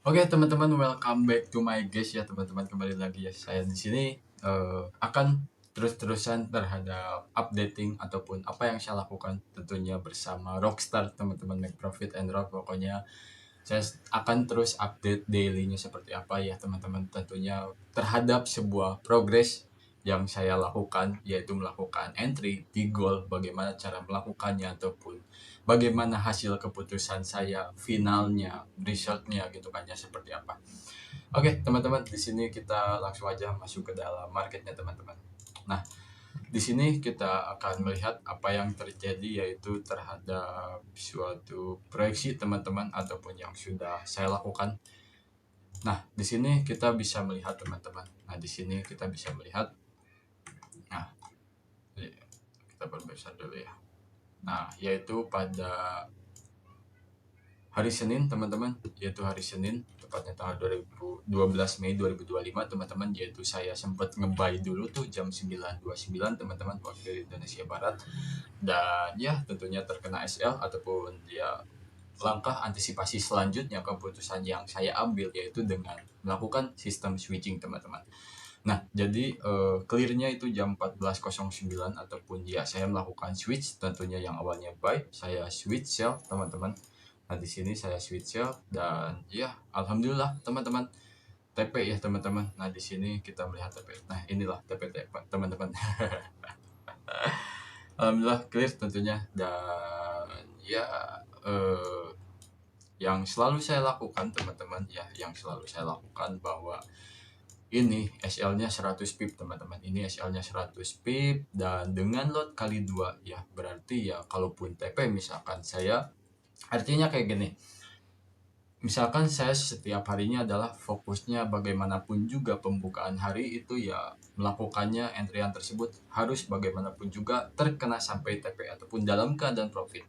Oke teman-teman, welcome back to my guys ya teman-teman, kembali lagi ya saya di sini akan terus-terusan terhadap updating ataupun apa yang saya lakukan tentunya bersama Rockstar teman-teman, Make Profit and Rock. Pokoknya saya akan terus update dailynya seperti apa ya teman-teman, tentunya terhadap sebuah progres yang saya lakukan, yaitu melakukan entry di goal, bagaimana cara melakukannya ataupun bagaimana hasil keputusan saya finalnya, resultnya gitu kan ya, seperti apa. Oke teman-teman, di sini kita langsung aja masuk ke dalam marketnya teman-teman. Nah, di sini kita akan melihat apa yang terjadi, yaitu terhadap suatu proyeksi teman-teman ataupun yang sudah saya lakukan. Nah, di sini kita bisa melihat teman-teman. Nah, di sini kita bisa melihat. Nah, kita perbesar dulu ya. Nah, yaitu pada hari Senin teman-teman, yaitu hari Senin tepatnya tanggal 12 Mei 2025 teman-teman, yaitu saya sempat ngebuy dulu tuh jam 9.29 teman-teman waktu Indonesia Barat, dan ya tentunya terkena SL ataupun ya langkah antisipasi selanjutnya keputusan yang saya ambil yaitu dengan melakukan sistem switching teman-teman. Nah, jadi clearnya itu jam 14.09 ataupun ya saya melakukan switch, tentunya yang awalnya buy saya switch sell teman-teman. Nah, di sini saya switch sell dan ya alhamdulillah teman-teman, TP ya teman-teman. Nah, di sini kita melihat TP. Nah, inilah TP teman-teman. Alhamdulillah clear tentunya, dan ya eh, yang selalu saya lakukan teman-teman ya, yang selalu saya lakukan bahwa ini SL-nya 100 pip teman-teman. Ini SL-nya 100 pip dan dengan lot kali 2 ya. Berarti ya kalaupun TP misalkan saya, artinya kayak gini. Misalkan saya setiap harinya adalah fokusnya bagaimanapun juga pembukaan hari itu ya melakukannya, entrian tersebut harus bagaimanapun juga terkena sampai TP ataupun dalam keadaan profit.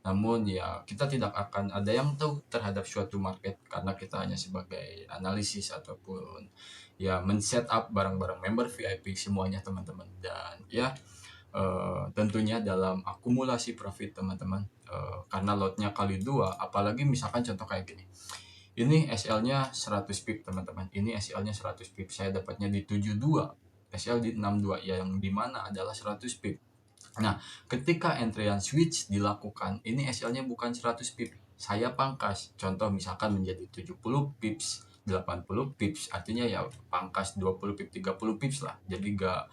Namun ya kita tidak akan ada yang tahu terhadap suatu market karena kita hanya sebagai analisis ataupun ya men-set up barang-barang member VIP semuanya teman-teman. Dan ya tentunya dalam akumulasi profit teman-teman, karena lotnya kali 2, apalagi misalkan contoh kayak gini. Ini SL-nya 100 pip teman-teman. Ini SL-nya 100 pip. Saya dapatnya di 72. SL di 62 ya, yang dimana adalah 100 pip. Nah, ketika entrian switch dilakukan, ini SL-nya bukan 100 pip. Saya pangkas. Contoh misalkan menjadi 70 pips, 80 pips. Artinya ya pangkas 20 pip, 30 pips lah. Jadi gak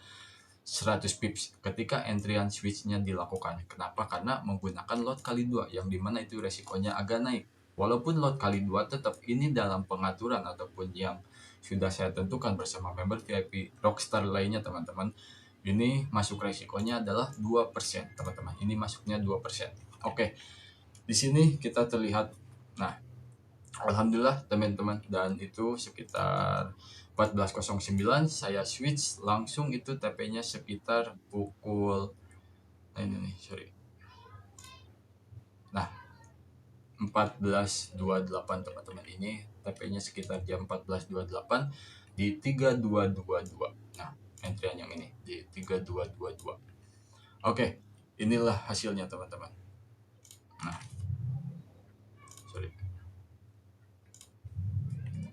100 pips ketika entrian switch-nya dilakukan. Kenapa? Karena menggunakan lot kali 2 yang dimana itu resikonya agak naik. Walaupun lot kali 2 tetap ini dalam pengaturan ataupun yang sudah saya tentukan bersama member VIP Rockstar lainnya teman-teman. Ini masuk resikonya adalah 2% teman-teman. Ini masuknya 2%. Oke. Di sini kita terlihat. Nah, alhamdulillah teman-teman, dan itu sekitar 14.09 saya switch langsung, itu TP-nya sekitar pukul ini nih, sorry. Nah, 14.28 teman-teman, ini TP-nya sekitar jam 14.28 di 3222. Nah, entrian yang ini di 3222. Oke, inilah hasilnya teman-teman. Nah, sorry.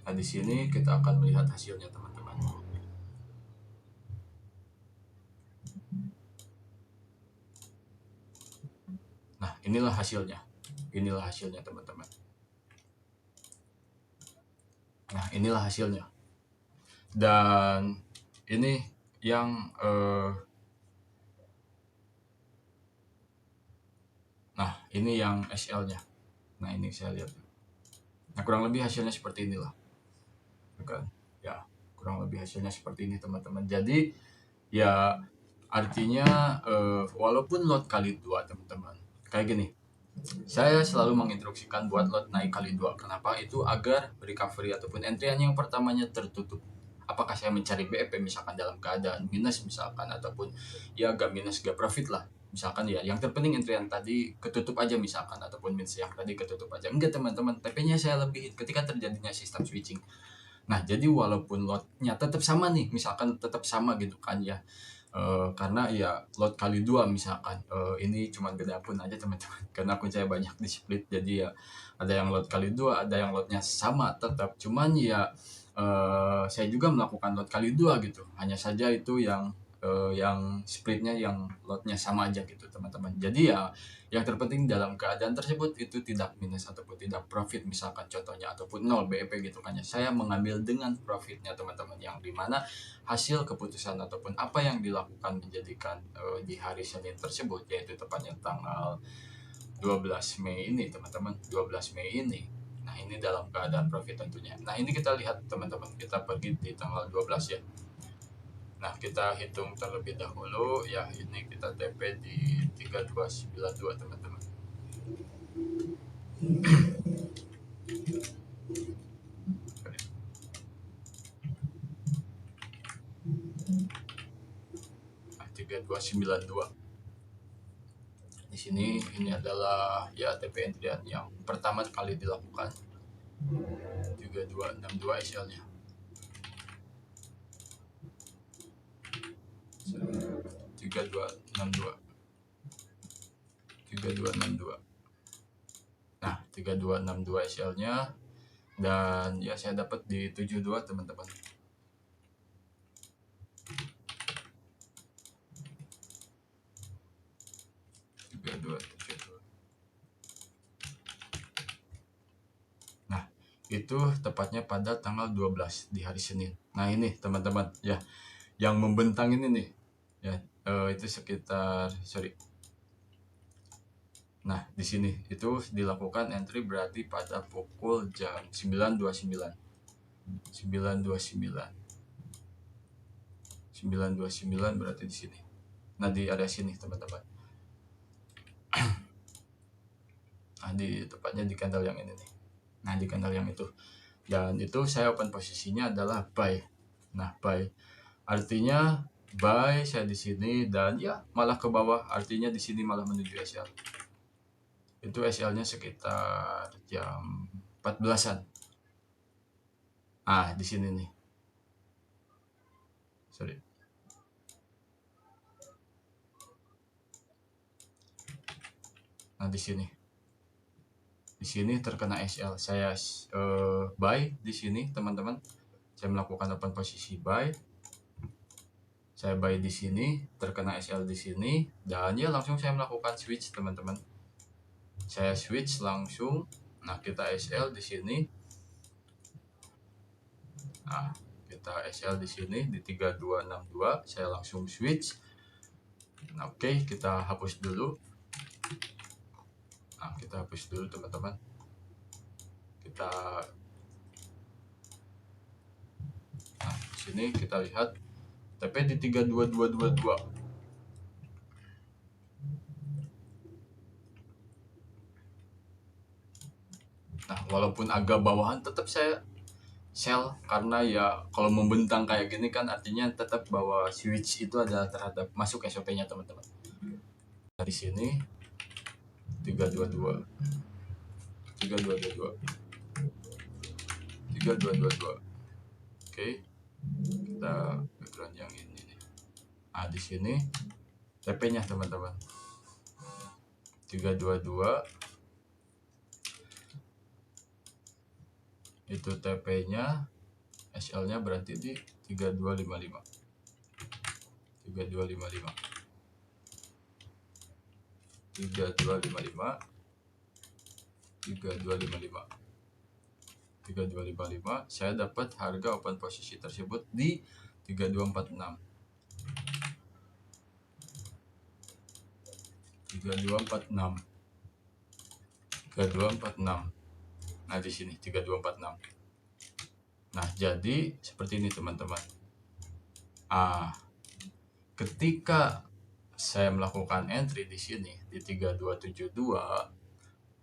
Nah, di sini kita akan melihat hasilnya teman-teman. Nah, inilah hasilnya. Inilah hasilnya teman-teman. Nah, inilah hasilnya. Dan ini yang nah, ini yang SL-nya. Nah, ini saya lihat. Nah, kurang lebih hasilnya seperti inilah. Bukan? Ya, kurang lebih hasilnya seperti ini teman-teman. Jadi, ya artinya walaupun lot kali 2 teman-teman. Kayak gini. Saya selalu menginstruksikan buat lot naik kali 2. Kenapa? Itu agar recovery ataupun entrian yang pertamanya tertutup. Apakah saya mencari BEP misalkan dalam keadaan minus misalkan, ataupun ya gak minus gak profit lah. Misalkan ya yang terpenting entrian tadi ketutup aja misalkan, ataupun minus yang tadi ketutup aja. Enggak teman-teman, TP-nya saya lebihin ketika terjadinya sistem switching. Nah, jadi walaupun lotnya tetap sama nih, misalkan tetap sama gitu kan ya, karena ya lot kali dua misalkan, ini cuma beda akun aja teman-teman, karena akun saya banyak di split, jadi ya ada yang lot kali dua, ada yang lotnya sama tetap, cuman ya saya juga melakukan lot kali dua gitu, hanya saja itu yang splitnya yang lotnya sama aja gitu teman-teman. Jadi ya yang terpenting dalam keadaan tersebut itu tidak minus ataupun tidak profit misalkan contohnya, ataupun 0 BEP gitu kan ya, saya mengambil dengan profitnya teman-teman, yang dimana hasil keputusan ataupun apa yang dilakukan menjadikan di hari Senin tersebut, yaitu tepatnya tanggal 12 Mei ini teman-teman, 12 Mei ini. Nah ini dalam keadaan profit tentunya. Nah ini kita lihat teman-teman, kita pergi di tanggal 12 ya. Nah kita hitung terlebih dahulu ya, ini kita TP di 3292 teman-teman. Nah, 3292. Di sini ini adalah ya TP entrian yang pertama kali dilakukan, 3262 SL-nya. 3262. Nah 3262 SL-nya, dan ya saya dapat di 72 teman-teman. 3272. Nah itu tepatnya pada tanggal 12 di hari Senin. Nah ini teman-teman ya, yang membentang ini nih ya, itu sekitar Nah, di sini itu dilakukan entry berarti pada pukul jam 9.29. 9.29. 9.29 berarti di sini. Nah, di area sini, teman-teman. Nah, tepatnya di candle yang ini nih. Nah, di candle yang itu. Dan itu saya open posisinya adalah buy. Nah, buy. Artinya buy saya di sini, dan ya malah ke bawah, artinya di sini malah menuju SL. Itu SL-nya sekitar jam 14-an. Ah, di sini nih. Nah, di sini. Di sini terkena SL. Saya buy di sini, teman-teman. Saya melakukan open posisi buy. Saya buy di sini, terkena SL di sini, dan ya langsung saya melakukan switch, teman-teman. Saya switch langsung. Nah, kita SL di sini. Nah, kita SL di sini di 3262, saya langsung switch. Nah, oke, kita hapus dulu. Nah, kita hapus dulu, teman-teman. Nah, di sini kita lihat TP di 32222. Nah, walaupun agak bawahan tetap saya sell, karena ya kalau membentang kayak gini kan artinya tetap bahwa switch itu adalah terhadap masuk SOP-nya, teman-teman. Dari sini 322 3222 3222. Oke. Kita background yang ini nih. Nah, di sini TP-nya, teman-teman. 322 itu TP-nya, SL-nya berarti di 3255. 3255. 3255. 3255. 3255. Saya dapat harga open posisi tersebut di 3246. 3246. 3246. Nah, di sini 3246. Nah, jadi seperti ini, teman-teman. Ketika saya melakukan entry di sini di 3272,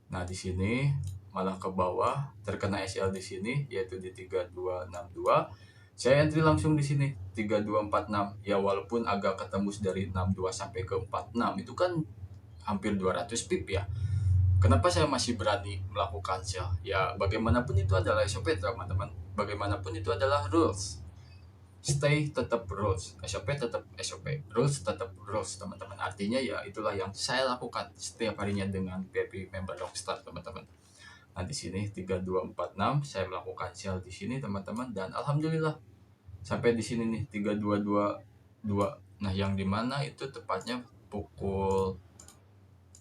nah di sini malah ke bawah, terkena SL di sini yaitu di 3262. Saya entry langsung di sini 3246. Ya walaupun agak ketembus dari 62 sampai ke 46, itu kan hampir 200 pip ya. Kenapa saya masih berani melakukan sell? Ya bagaimanapun itu adalah SOP, teman-teman. Bagaimanapun itu adalah rules. stay tetap rules, SOP tetap SOP, rules tetap rules teman-teman. Artinya ya itulah yang saya lakukan setiap harinya dengan VIP member Rockstar teman-teman. Nah di sini 3246 saya melakukan sell di sini teman-teman, dan alhamdulillah sampai di sini nih 3222. Nah yang dimana itu tepatnya pukul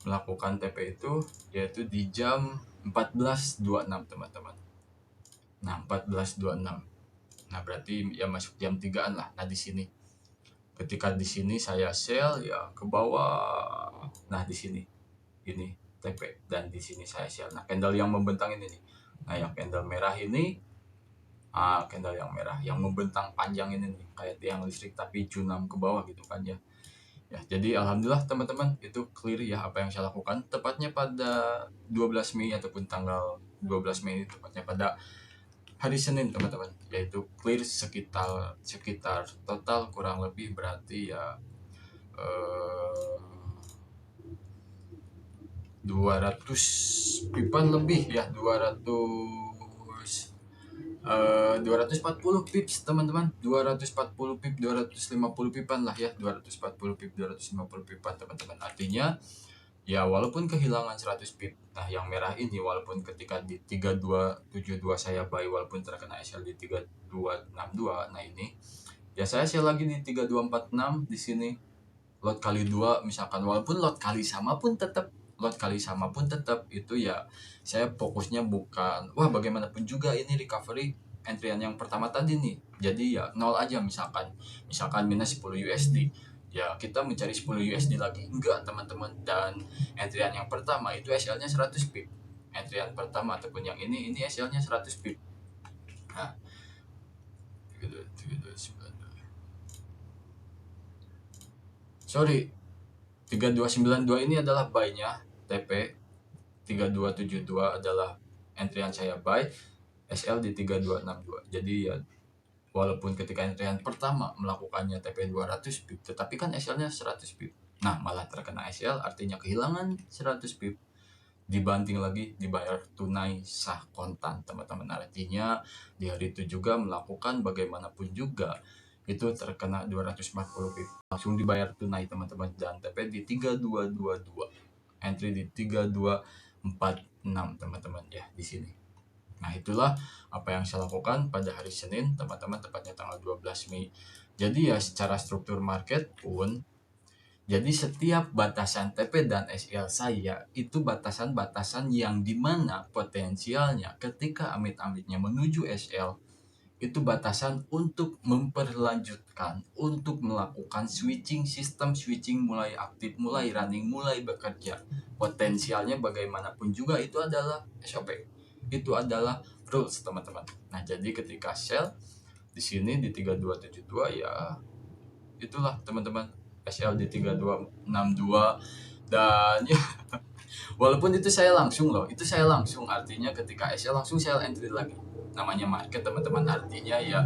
melakukan TP itu yaitu di jam 14.26 teman-teman. Nah 14.26. Nah berarti ya masuk jam 3-an lah. Nah di sini ketika di sini saya sell ya ke bawah. Nah di sini ini TP, dan di sini saya sell. Nah candle yang membentang ini nih. Nah yang candle merah ini, candle yang merah yang membentang panjang ini nih kayak tiang listrik tapi cunam ke bawah gitu kan ya. Ya, jadi alhamdulillah teman-teman itu clear ya apa yang saya lakukan tepatnya pada 12 Mei ataupun tanggal 12 Mei, tepatnya pada hari Senin teman-teman, yaitu clear sekitar total kurang lebih berarti ya 200 pipan lebih ya, 240 pips teman-teman, 240 pip, 250 pipan lah ya, 240 pip, 250 pipan teman-teman. Artinya ya walaupun kehilangan 100 pip. Nah yang merah ini walaupun ketika di 3272 saya buy walaupun terkena SL di 3262. Nah ini ya saya sell lagi di 3246 di sini. Lot kali 2 misalkan, walaupun lot kali sama pun tetap itu ya saya fokusnya bukan wah bagaimanapun juga ini recovery entryan yang pertama tadi nih, jadi ya nol aja, misalkan minus 10 USD ya kita mencari 10 USD lagi, enggak teman-teman. Dan entryan yang pertama itu SL nya 100 pip, entryan pertama ataupun yang ini SL nya 100 pip. Nah sorry 3292 ini adalah buy-nya TP, 3272 adalah entryan saya buy, SL di 3262. Jadi ya walaupun ketika entryan pertama melakukannya TP 200 pip tetapi kan SL-nya 100 pip. Nah, malah terkena SL artinya kehilangan 100 pip. Dibanting lagi dibayar tunai sah kontan teman-teman. Artinya di hari itu juga melakukan bagaimanapun juga itu terkena 240 pip langsung dibayar tunai teman-teman, dan TP di 3222, entry di 3246 teman-teman ya di sini. Nah itulah apa yang saya lakukan pada hari Senin teman-teman, tepatnya tanggal 12 Mei. Jadi ya secara struktur market pun, jadi setiap batasan TP dan SL saya itu batasan-batasan yang dimana potensialnya ketika amit-amitnya menuju SL itu batasan untuk memperlanjutkan, untuk melakukan switching, sistem switching mulai aktif, mulai running, mulai bekerja. Potensialnya bagaimanapun juga itu adalah SOP, itu adalah rules teman-teman. Nah jadi ketika sell di sini di 3272 ya itulah teman-teman, SL di 3262. Dan ya walaupun itu saya langsung artinya ketika SL langsung sell entry lagi, namanya market teman-teman. Artinya ya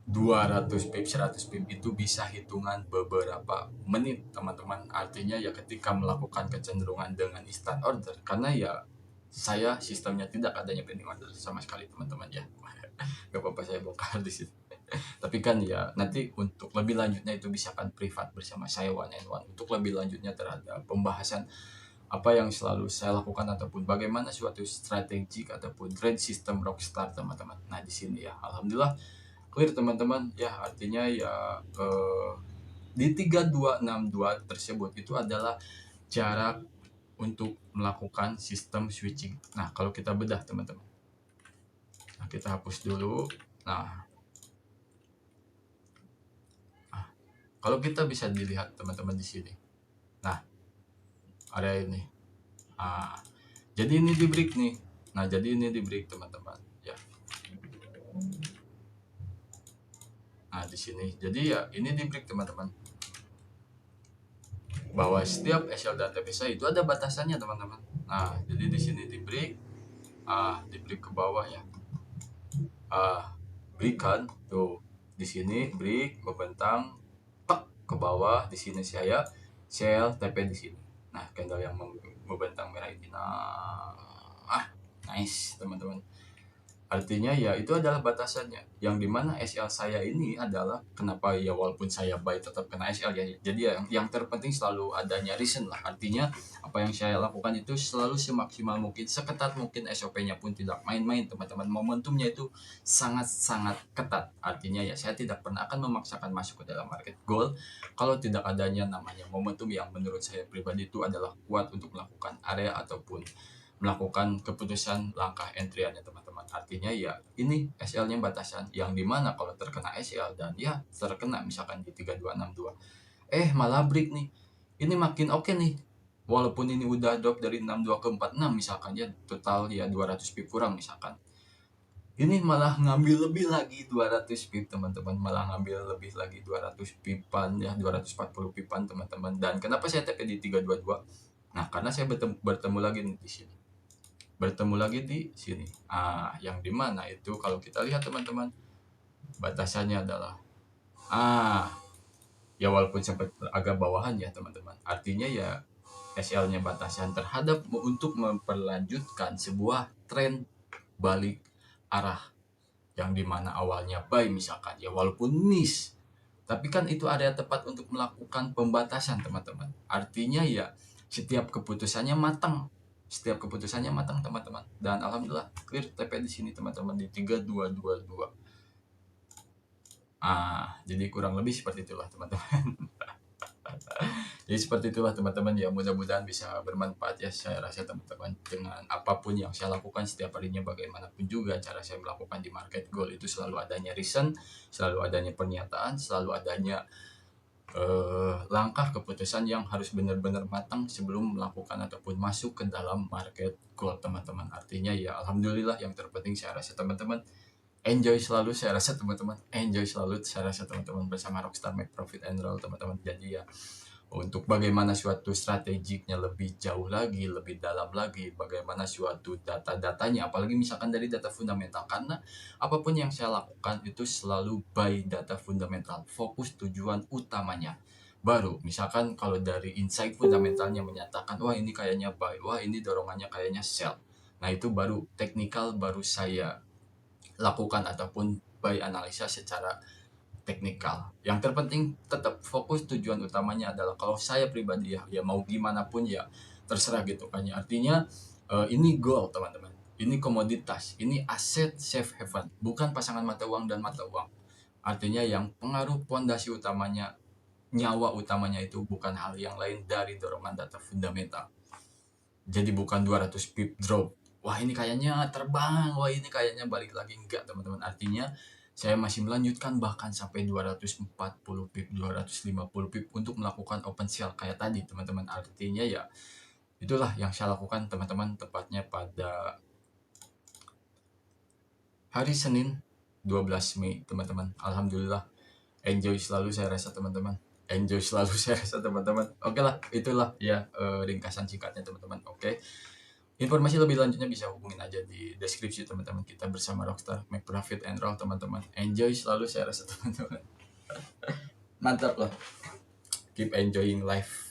200 pip 100 pip itu bisa hitungan beberapa menit teman-teman. Artinya ya ketika melakukan kecenderungan dengan instant order, karena ya saya sistemnya tidak adanya pending order sama sekali teman-teman ya. Gak apa-apa saya bongkar di situ. Tapi kan ya nanti untuk lebih lanjutnya itu bisa kan privat bersama saya one and one untuk lebih lanjutnya terhadap pembahasan apa yang selalu saya lakukan ataupun bagaimana suatu strategi ataupun trade system Rockstar teman-teman. Nah di sini ya alhamdulillah clear teman-teman ya, artinya ya di 3262 tersebut itu adalah cara untuk melakukan sistem switching. Nah kalau kita bedah teman-teman, nah kita hapus dulu. Nah kalau kita bisa dilihat teman-teman di sini, nah ada ini, jadi ini di break nih. Nah jadi ini di break teman-teman ya. Nah di sini jadi ya ini di break teman-teman, bahwa setiap SL dan TPSA itu ada batasannya teman-teman. Nah jadi di sini di break, di break ke bawah ya, break kan tuh di sini break membentang tak ke bawah. Di sini saya sell TP di sini. Nah candle yang membentang merah ini, nah nice teman-teman. Artinya ya itu adalah batasannya. Yang dimana SL saya ini adalah kenapa ya walaupun saya buy tetap kena SL ya. Jadi yang terpenting selalu adanya reason lah. Artinya apa yang saya lakukan itu selalu semaksimal mungkin, seketat mungkin, SOP-nya pun tidak main-main teman-teman. Momentumnya itu sangat-sangat ketat. Artinya ya saya tidak pernah akan memaksakan masuk ke dalam market goal kalau tidak adanya namanya momentum yang menurut saya pribadi itu adalah kuat untuk melakukan area ataupun melakukan keputusan langkah entry-nya teman-teman. Artinya ya ini SL-nya batasan yang dimana kalau terkena SL dan ya terkena misalkan di 3262 malah break nih, ini makin oke nih, walaupun ini udah drop dari 62 ke 46 misalkan ya, total ya 200 pip kurang misalkan, ini malah ngambil lebih lagi 200 pip teman-teman, malah ngambil lebih lagi 200 pipan ya, 240 pipan teman-teman. Dan kenapa saya TP di 322? Nah karena saya bertemu lagi nih di sini, bertemu lagi di sini. Yang dimana itu kalau kita lihat teman-teman, batasannya adalah ya walaupun sempat agak bawahan ya teman-teman. Artinya ya SL-nya batasan terhadap untuk memperlanjutkan sebuah tren balik arah yang dimana awalnya buy misalkan ya walaupun miss, tapi kan itu area tepat untuk melakukan pembatasan teman-teman. Artinya ya setiap keputusannya matang, setiap keputusannya matang teman-teman. Dan alhamdulillah clear TP di sini teman-teman di 3222. Jadi kurang lebih seperti itulah teman-teman. Jadi seperti itulah teman-teman ya, mudah-mudahan bisa bermanfaat ya. Saya rasa teman-teman dengan apapun yang saya lakukan setiap harinya, bagaimanapun juga cara saya melakukan di market goal itu selalu adanya reason, selalu adanya pernyataan, selalu adanya langkah keputusan yang harus benar-benar matang sebelum melakukan ataupun masuk ke dalam market goal teman-teman. Artinya ya alhamdulillah, yang terpenting saya rasa teman-teman enjoy selalu, saya rasa teman-teman enjoy selalu, saya rasa teman-teman bersama Rockstar Make Profit and Roll teman-teman. Jadi ya untuk bagaimana suatu strategiknya lebih jauh lagi, lebih dalam lagi, bagaimana suatu data-datanya, apalagi misalkan dari data fundamental, karena apapun yang saya lakukan itu selalu by data fundamental, fokus tujuan utamanya. Baru misalkan kalau dari insight fundamentalnya menyatakan wah ini kayaknya buy, wah ini dorongannya kayaknya sell, nah itu baru teknikal, baru saya lakukan ataupun buy analisa secara teknikal. Yang terpenting tetap fokus, tujuan utamanya adalah kalau saya pribadi ya mau gimana pun ya terserah gitu kan ya. Artinya ini goal teman-teman, ini komoditas, ini aset safe haven, bukan pasangan mata uang dan mata uang. Artinya yang pengaruh pondasi utamanya, nyawa utamanya itu bukan hal yang lain dari dorongan data fundamental. Jadi bukan 200 pip drop, wah ini kayaknya terbang, wah ini kayaknya balik lagi, enggak teman-teman. Artinya saya masih melanjutkan bahkan sampai 240 pip, 250 pip untuk melakukan open sell kayak tadi teman-teman. Artinya ya itulah yang saya lakukan teman-teman, tepatnya pada hari Senin 12 Mei teman-teman. Alhamdulillah enjoy selalu saya rasa teman-teman, enjoy selalu saya rasa teman-teman. Oke lah, itulah ya ringkasan singkatnya teman-teman. Oke, informasi lebih lanjutnya bisa hubungin aja di deskripsi teman-teman. Kita bersama Rockstar Make Profit and Roll teman-teman. Enjoy selalu saya rasa teman-teman. Mantap loh, keep enjoying life.